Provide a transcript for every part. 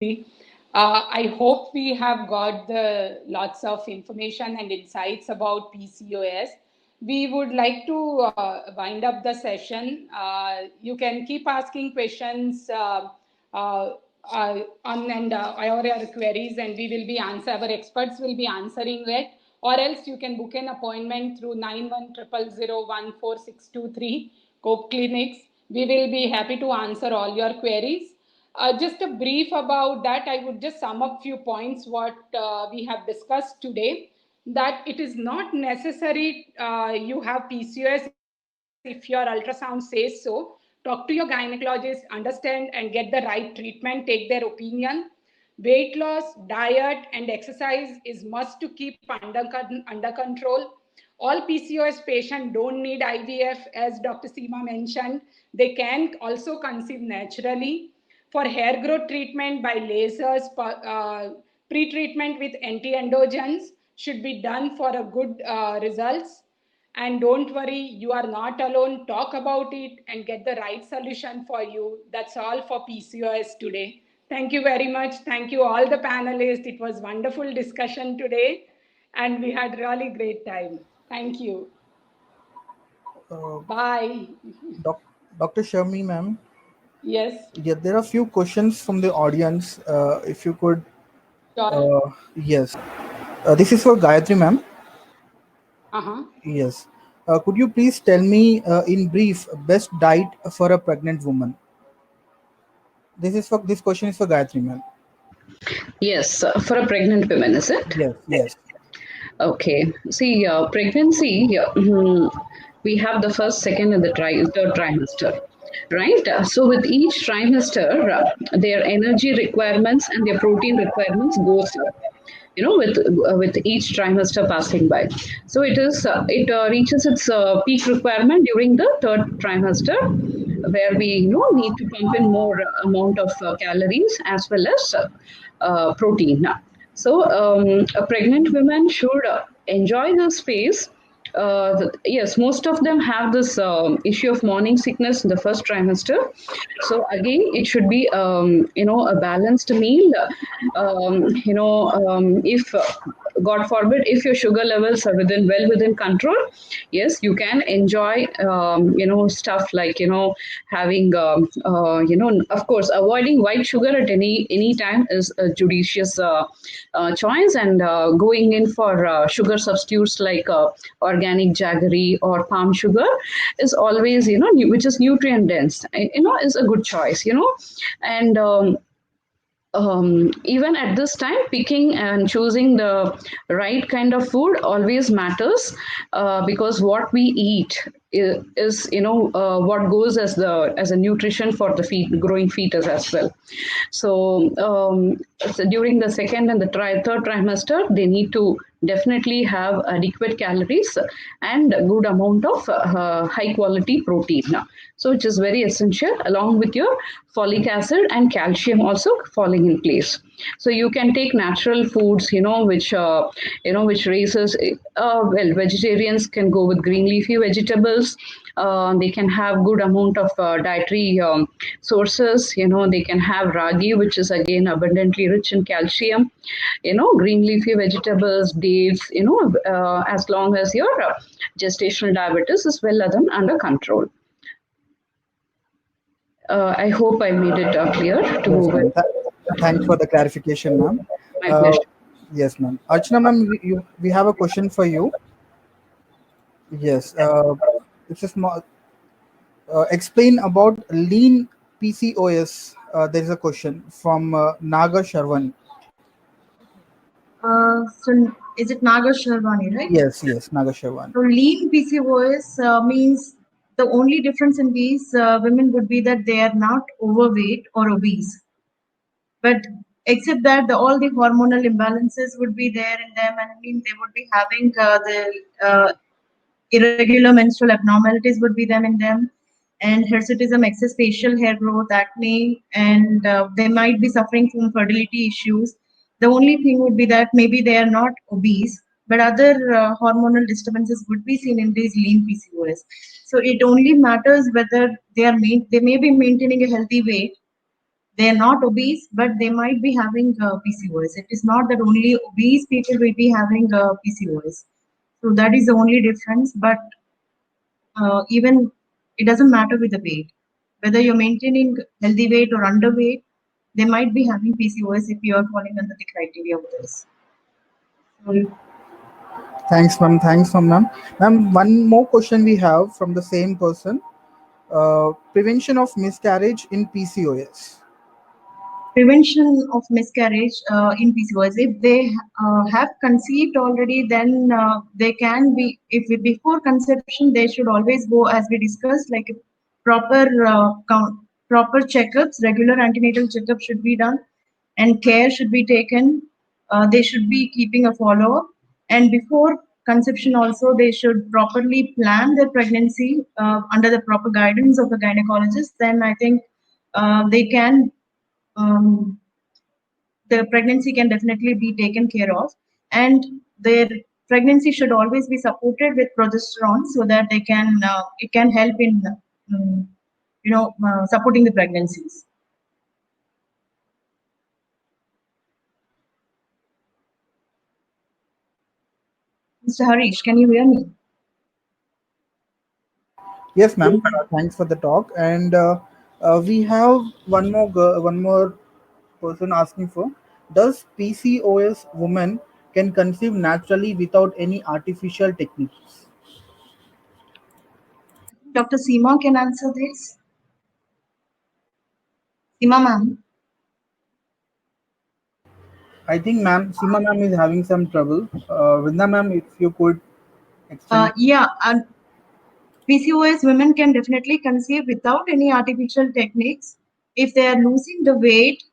I hope we have got the lots of information and insights about PCOS. We would like to wind up the session. You can keep asking questions on and your queries, and we will be answer. Our experts will be answering it. Or else you can book an appointment through 9100014623 Cope Clinics. We will be happy to answer all your queries. Just a brief about that, I would just sum up few points what we have discussed today. That it is not necessary you have PCOS if your ultrasound says so. Talk to your gynecologist, understand and get the right treatment, take their opinion. Weight loss, diet and exercise is must to keep under control. All PCOS patients don't need IVF, as Dr. Seema mentioned. They can also conceive naturally. For hair growth treatment by lasers, pre-treatment with anti-androgens should be done for a good results. And don't worry, you are not alone. Talk about it and get the right solution for you. That's all for PCOS today. Thank you very much. Thank you all the panelists. It was wonderful discussion today and we had really great time. Thank you. Bye. Dr. Sharmi, ma'am. Yes. Yeah, there are a few questions from the audience. If you could. Sure. Yes. This is for Gayatri, ma'am. Uh-huh. Yes. Could you please tell me in brief best diet for a pregnant woman? This question is for Gayatri, ma'am. Yes, for a pregnant woman, is it? Yes. Okay. See, pregnancy, we have the first, second, and the third trimester, right? So with each trimester, their energy requirements and their protein requirements goes up. With each trimester passing by, so it reaches its peak requirement during the third trimester, where we need to pump in more amount of calories as well as protein. So a pregnant woman should enjoy this phase. Yes, most of them have this issue of morning sickness in the first trimester. So again, it should be a balanced meal. If God forbid, if your sugar levels are well within control, yes, you can enjoy stuff like having of course, avoiding white sugar at any time is a judicious choice, and going in for sugar substitutes like organic jaggery or palm sugar is always which is nutrient dense, is a good choice, and even at this time, picking and choosing the right kind of food always matters, because what we eat is what goes as a nutrition for the growing fetus as well. So during the second and the third trimester, they need to definitely have adequate calories and a good amount of high quality protein. So which is very essential, along with your folic acid and calcium also falling in place. So you can take natural foods, which raises, vegetarians can go with green leafy vegetables. They can have good amount of dietary sources. They can have ragi, which is again abundantly rich in calcium. Green leafy vegetables, dates. As long as your gestational diabetes is well under control. I hope I made it clear to yes, with. Thanks for the clarification, ma'am. My pleasure. Yes, ma'am. Archana, ma'am, we have a question for you. Yes. It's a small. Explain about lean PCOS. There is a question from Naga Sharwani. So is it Naga Sharwani, right? Yes, Naga Sharwani. So lean PCOS means the only difference in these women would be that they are not overweight or obese, but except that all the hormonal imbalances would be there in them, and they would be having the irregular menstrual abnormalities would be them in them, and hirsutism, excess facial hair growth, acne, and they might be suffering from fertility issues. The only thing would be that maybe they are not obese, but other hormonal disturbances would be seen in these lean PCOS. So it only matters whether they may be maintaining a healthy weight. they are not obese, but they might be having PCOS. It is not that only obese people will be having PCOS. So that is the only difference. But even it doesn't matter with the weight, whether you're maintaining healthy weight or underweight, they might be having PCOS if you are falling under the criteria of this. Thanks, ma'am. Thanks, ma'am. Ma'am, one more question we have from the same person. Prevention of miscarriage in PCOS. Prevention of miscarriage in PCOS. If they have conceived already, then they can be, if before conception, they should always go, as we discussed, like proper proper checkups, regular antenatal checkup should be done, and care should be taken. They should be keeping a follow-up, and before conception also, they should properly plan their pregnancy under the proper guidance of a gynecologist. Then I think they can the pregnancy can definitely be taken care of, and their pregnancy should always be supported with progesterone so that they can it can help in supporting the pregnancies. Mr. Harish, can you hear me? Yes, ma'am. Thanks for the talk. And we have one more person asking for: does PCOS woman can conceive naturally without any artificial techniques? Dr. Seema can answer this. Seema ma'am. I think ma'am, Seema ma'am is having some trouble. Vrinda ma'am, if you could explain. And PCOS women can definitely conceive without any artificial techniques if they are losing the weight.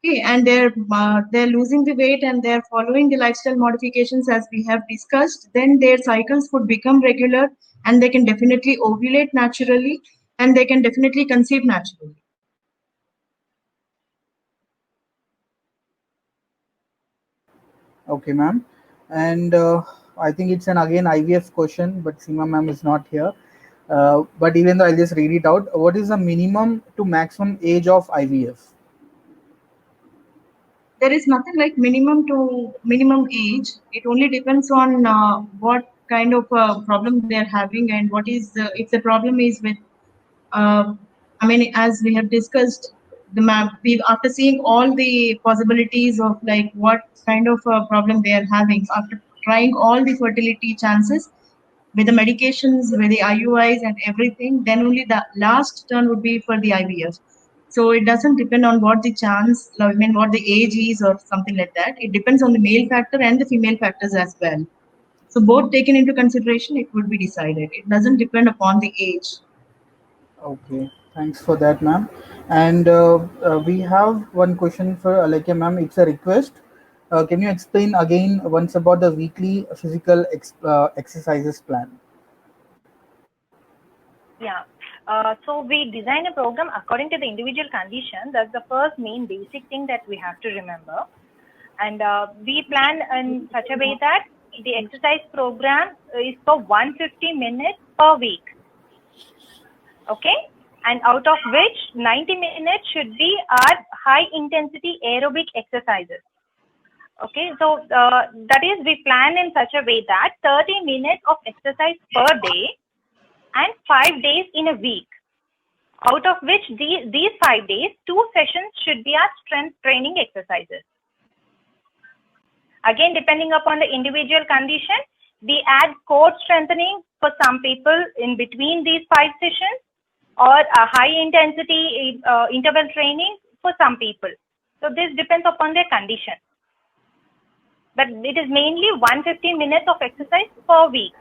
Okay, and they're losing the weight and they're following the lifestyle modifications as we have discussed. Then their cycles would become regular, and they can definitely ovulate naturally, and they can definitely conceive naturally. Okay, ma'am. And I think it's an again IVF question, but Seema ma'am is not here. But even though I'll just read it out, what is the minimum to maximum age of IVF? There is nothing like minimum to minimum age. It only depends on what kind of problem they're having and what is if the problem is with. I mean, as we have discussed, the map. We after seeing all the possibilities of like what kind of problem they are having after trying all the fertility chances with the medications, with the IUIs and everything, then only the last turn would be for the IVF. So it doesn't depend on what the chance, I mean, what the age is or something like that. It depends on the male factor and the female factors as well. So both taken into consideration, it would be decided. It doesn't depend upon the age. Okay, thanks for that, ma'am. And we have one question for Alekia, ma'am. It's a request. Can you explain again once about the weekly physical exercises plan? Yeah. So we design a program according to the individual condition. That's the first main basic thing that we have to remember. And we plan in such a way that the exercise program is for 150 minutes per week. Okay. And out of which 90 minutes should be our high intensity aerobic exercises. Okay. So that is, we plan in such a way that 30 minutes of exercise per day and 5 days in a week, out of which these 5 days, 2 sessions should be our strength training exercises. Again, depending upon the individual condition, we add core strengthening for some people in between these 5 sessions, or a high intensity interval training for some people. So this depends upon their condition. But it is mainly 150 minutes of exercise per week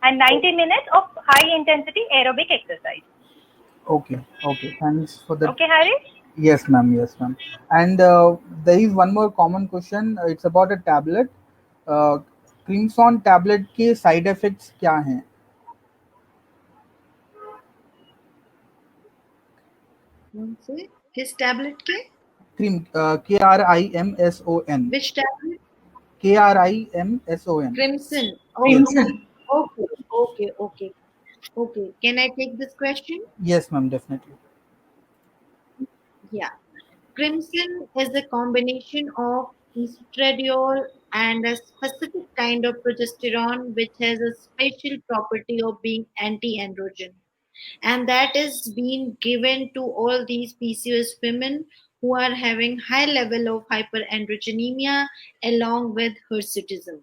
and 90 minutes of high intensity aerobic exercise. Okay, thanks for that. Okay, Harish? Yes, ma'am. And there is one more common question. It's about a tablet. Crimson tablet के side effects क्या हैं? His tablet के? KRIMSON. Which tablet? KRIMSON. Crimson. Crimson. Okay. Can I take this question? Yes, ma'am, definitely. Yeah. Crimson is a combination of estradiol and a specific kind of progesterone which has a special property of being anti-androgen. And that is being given to all these PCOS women who are having high level of hyperandrogenemia along with hirsutism.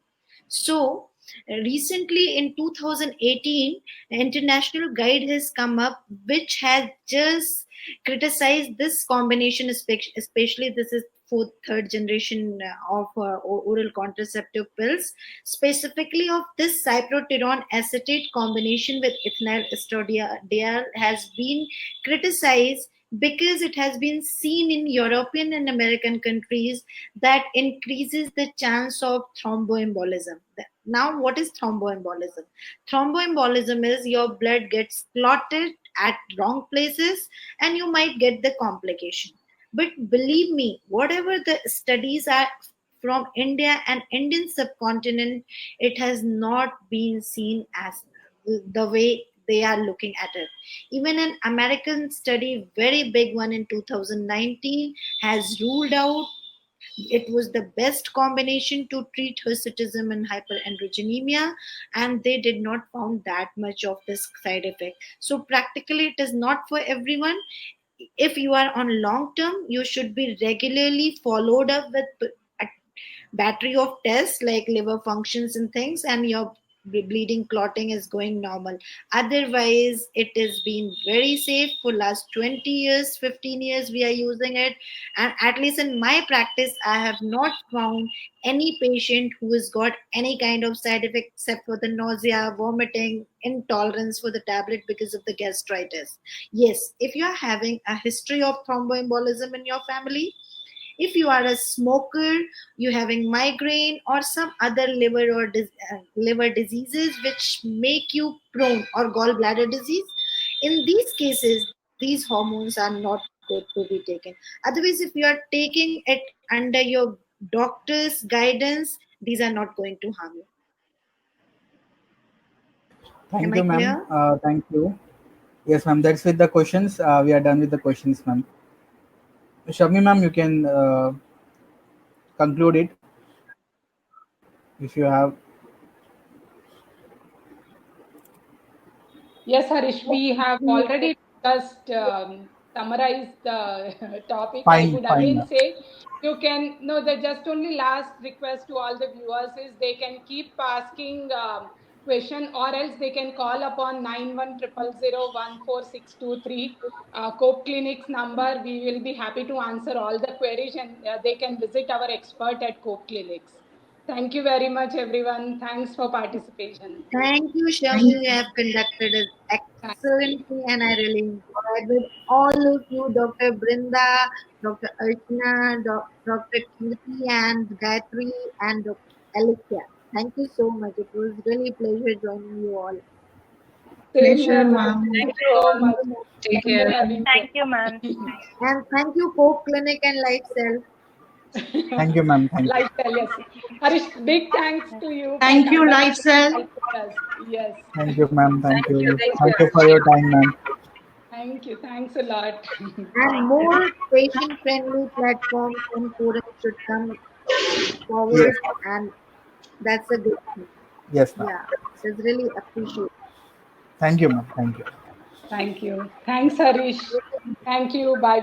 So recently in 2018, an international guide has come up which has just criticized this combination, especially this is fourth, third generation of oral contraceptive pills, specifically of this cyproterone acetate combination with ethinyl estradiol has been criticized because it has been seen in European and American countries that increases the chance of thromboembolism. Now, what is thromboembolism? Thromboembolism is your blood gets clotted at wrong places and you might get the complication. But believe me, whatever the studies are from India and Indian subcontinent, it has not been seen as the way they are looking at it. Even an American study, very big one in 2019, has ruled out it was the best combination to treat hirsutism and hyperandrogenemia, and they did not found that much of this side effect. So practically, it is not for everyone. If you are on long term, you should be regularly followed up with a battery of tests like liver functions and things, and your bleeding clotting is going normal. Otherwise, it has been very safe for last 20 years, 15 years we are using it, and at least in my practice I have not found any patient who has got any kind of side effect except for the nausea, vomiting, intolerance for the tablet because of the gastritis. Yes, if you are having a history of thromboembolism in your family, if you are a smoker, you having migraine or some other liver diseases which make you prone, or gallbladder disease, in these cases these hormones are not good to be taken. Otherwise, if you are taking it under your doctor's guidance, these are not going to harm you. Am Thank I you, ma'am. clear? Thank you. Yes, ma'am. That's with the questions. We are done with the questions, ma'am. Shabni, ma'am, you can conclude it if you have. Yes, Harish, we have already discussed, summarized the topic. I Fine, would fine, again ma'am. say you can, no, the just only last request to all the viewers is they can keep asking question, or else they can call upon 9100014623 Cope Clinic's number. We will be happy to answer all the queries, and they can visit our expert at Cope Clinics. Thank you very much, everyone. Thanks for participation. Thank you, Shami. Thank You have conducted it Thank excellently, and I really enjoyed with all of you, Dr. Brinda, Dr. Archana, Dr. Kirti, and Gayatri, and Dr. Alicia. Thank you so much. It was really a pleasure joining you all. Same pleasure, here, ma'am. ma'am. Thank Thank you you so all. much. Take Pleasure care. having Thank you, ma'am. And thank you, Coke Clinic and LifeCell. you. Thank you, ma'am. Thank you. Lifestyle, yes. Harish, big thanks to you for Thank you, conducting LifeCell. helping us. Yes. Thank you, ma'am. Thank Thank you. you. Thank Thank you you. for your time, ma'am. Thank you. Thanks a lot. And more patient-friendly platforms and forums should come Yes, forward, and that's a good thing. yes, ma'am. Yeah, it's really appreciated. Thank you, ma'am. Thank you. Thank you. Thanks, Harish. Thank you. Bye.